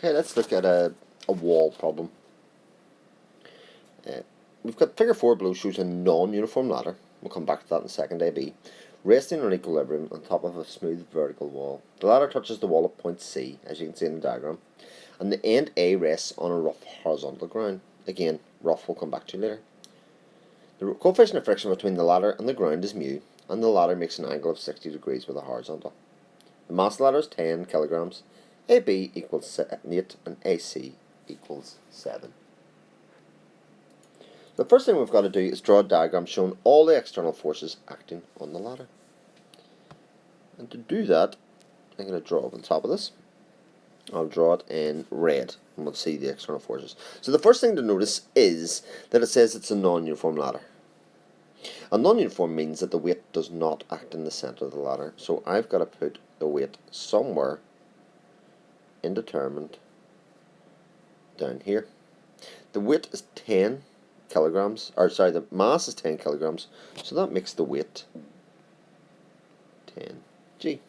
Okay, let's look at a wall problem. We've got figure 4 below shows a non-uniform ladder. We'll come back to that in a second, AB. Resting on equilibrium on top of a smooth vertical wall. The ladder touches the wall at point C, as you can see in the diagram, and the end A rests on a rough horizontal ground. Again, rough we'll come back to later. The coefficient of friction between the ladder and the ground is mu, and the ladder makes an angle of 60 degrees with a horizontal. The mass of the ladder is 10 kilograms. AB equals 8 and AC equals 7. The first thing we've got to do is draw a diagram showing all the external forces acting on the ladder. And to do that, I'm going to draw over the top of this. I'll draw it in red and we'll see the external forces. So the first thing to notice is that it says it's a non-uniform ladder. A non-uniform means that the weight does not act in the centre of the ladder. So I've got to put the weight somewhere indeterminate down here. The weight is 10 kilograms, or sorry, the mass is 10 kilograms, so that makes the weight 10g.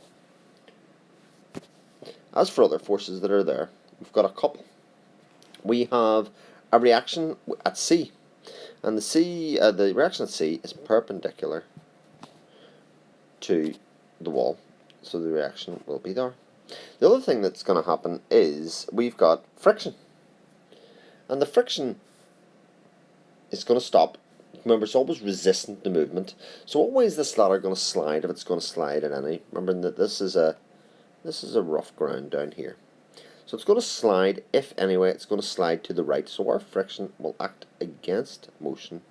As for other forces that are there, we've got a couple. We have a reaction at C, and the reaction at C is perpendicular to the wall, so the reaction will be there. The other thing that's going to happen is we've got friction, and the friction is going to stop. Remember, it's always resistant to movement. So what way is this ladder going to slide if it's going to slide at any? Remember that this is a rough ground down here. So it's going to slide, if anyway, it's going to slide to the right. So our friction will act against motion,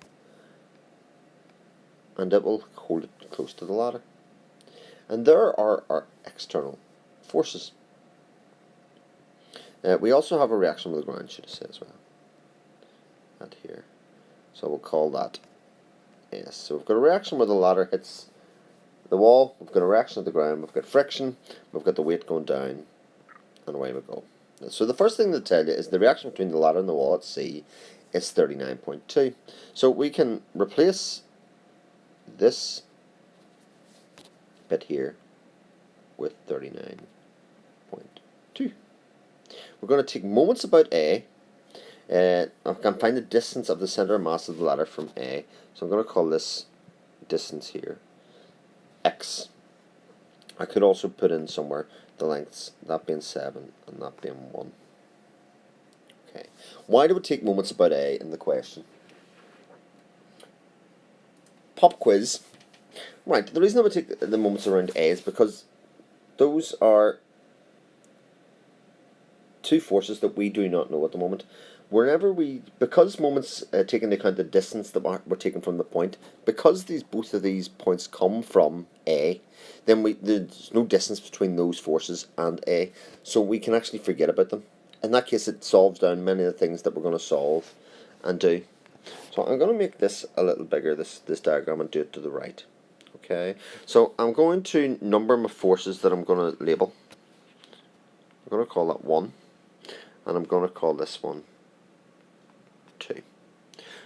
and it will hold it close to the ladder. And there are our external forces. We also have a reaction with the ground, should I say as well. That here. So we'll call that S. So we've got a reaction where the ladder hits the wall, we've got a reaction at the ground, we've got friction, we've got the weight going down, and away we go. So the first thing to tell you is the reaction between the ladder and the wall at C is 39.2. So we can replace this bit here with 39.2. We're going to take moments about A. I can find the distance of the centre of mass of the ladder from A. So I'm going to call this distance here x. I could also put in somewhere the lengths, that being 7 and that being 1. Okay. Why do we take moments about A in the question? Pop quiz. Right, the reason I would take the moments around A is because those are two forces that we do not know at the moment. Because moments take into account the distance that we're taking from the point, because both of these points come from A, then there's no distance between those forces and A, so we can actually forget about them. In that case, it solves down many of the things that we're going to solve and do. So I'm going to make this a little bigger, this diagram, and do it to the right. Okay, so I'm going to number my forces that I'm going to label. I'm going to call that 1, and I'm going to call this one 2.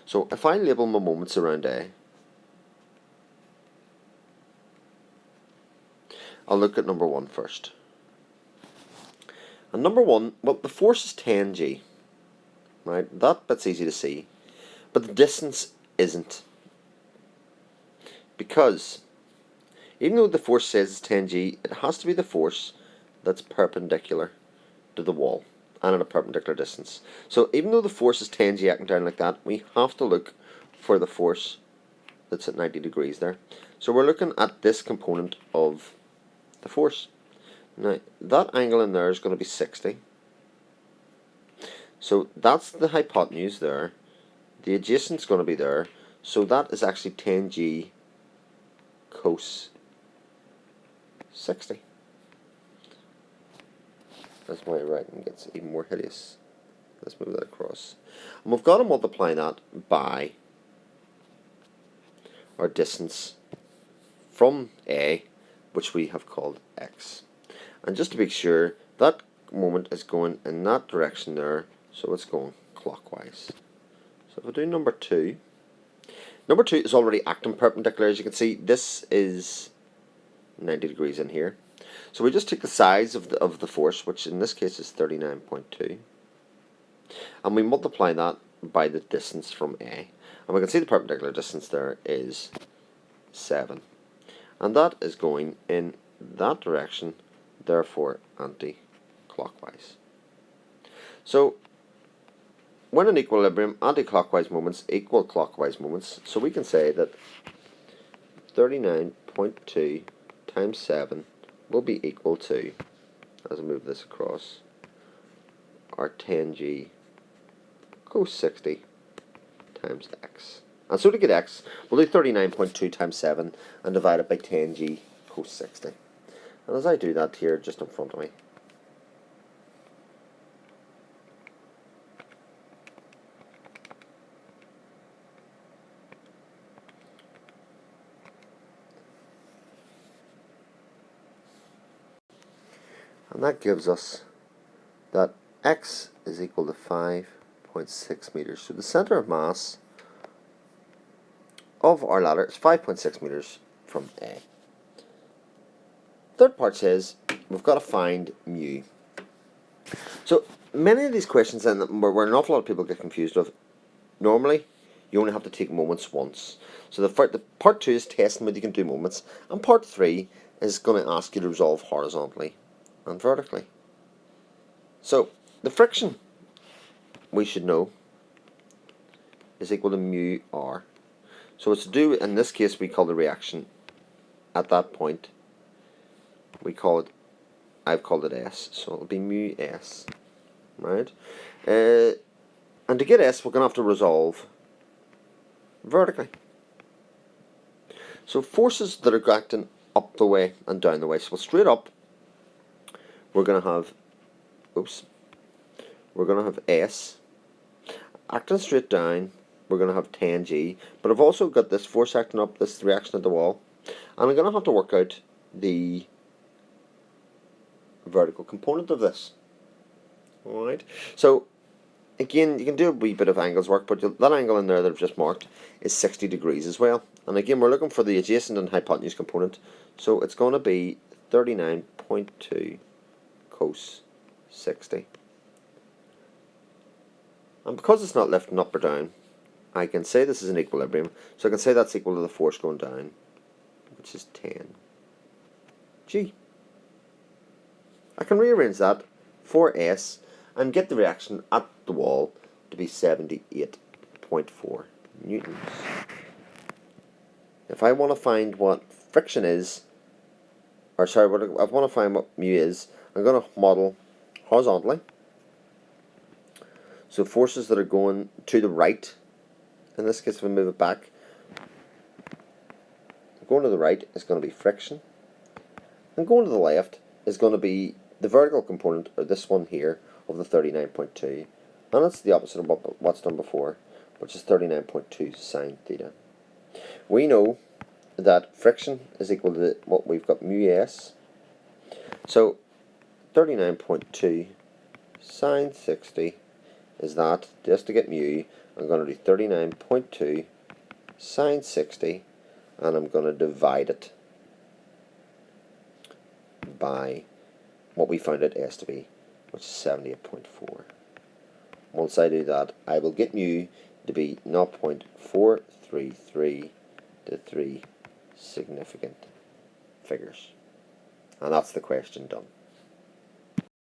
So if I label my moments around A, I'll look at number 1 first. And number 1, well, the force is 10g. Right, that bit's easy to see, but the distance isn't. Because even though the force says it's 10g, it has to be the force that's perpendicular to the wall and at a perpendicular distance. So even though the force is 10g acting down like that, we have to look for the force that's at 90 degrees there. So we're looking at this component of the force. Now that angle in there is going to be 60. So that's the hypotenuse there. The adjacent is going to be there. So that is actually 10g cos 60. That's why writing gets even more hideous. Let's move that across. And we've got to multiply that by our distance from A, which we have called x. And just to be sure, that moment is going in that direction there, so it's going clockwise. So if I do number 2 is already acting perpendicular. As you can see, this is 90 degrees in here. So we just take the size of the force, which in this case is 39.2, and we multiply that by the distance from A. And we can see the perpendicular distance there is 7. And that is going in that direction, therefore anti-clockwise. So when in equilibrium, anti-clockwise moments equal clockwise moments. So we can say that 39.2 times 7 will be equal to, as I move this across, our 10g cos 60 times x. And so to get x, we'll do 39.2 times 7 and divide it by 10g cos 60. And as I do that here just in front of me, and that gives us that x is equal to 5.6 meters. So the center of mass of our ladder is 5.6 meters from A. Third part says we've got to find mu. So many of these questions, and where an awful lot of people get confused with, normally you only have to take moments once. So the part 2 is testing whether you can do moments, and part 3 is going to ask you to resolve horizontally and vertically. So the friction, we should know, is equal to mu r. So it's to do, in this case we call the reaction at that point, I've called it S, so it'll be mu S, right? And to get S, we're going to have to resolve vertically. So forces that are acting up the way and down the way. So straight up, we're going to have, S. Acting straight down, we're going to have 10g. But I've also got this force acting up, this reaction at the wall. And I'm going to have to work out the vertical component of this. Alright, so again, you can do a wee bit of angles work, but that angle in there that I've just marked is 60 degrees as well. And again, we're looking for the adjacent and hypotenuse component, so it's going to be 39.2 cos 60. And because it's not lifting up or down, I can say this is an equilibrium, so I can say that's equal to the force going down, which is 10g. I can rearrange that for S and get the reaction at the wall to be 78.4 newtons. If I want to find what friction is, or sorry, I want to find what mu is, I'm going to model horizontally. So forces that are going to the right, in this case if I move it back, going to the right is going to be friction, and going to the left is going to be the vertical component, or this one here, of the 39.2, and it's the opposite of what's done before, which is 39.2 sine theta. We know that friction is equal to what we've got, mu s. So 39.2 sine 60 is that. Just to get mu, I'm going to do 39.2 sine 60, and I'm going to divide it by what we found out S to be, which is 78.4. Once I do that, I will get mu to be 0.433 to 3 significant figures. And that's the question done.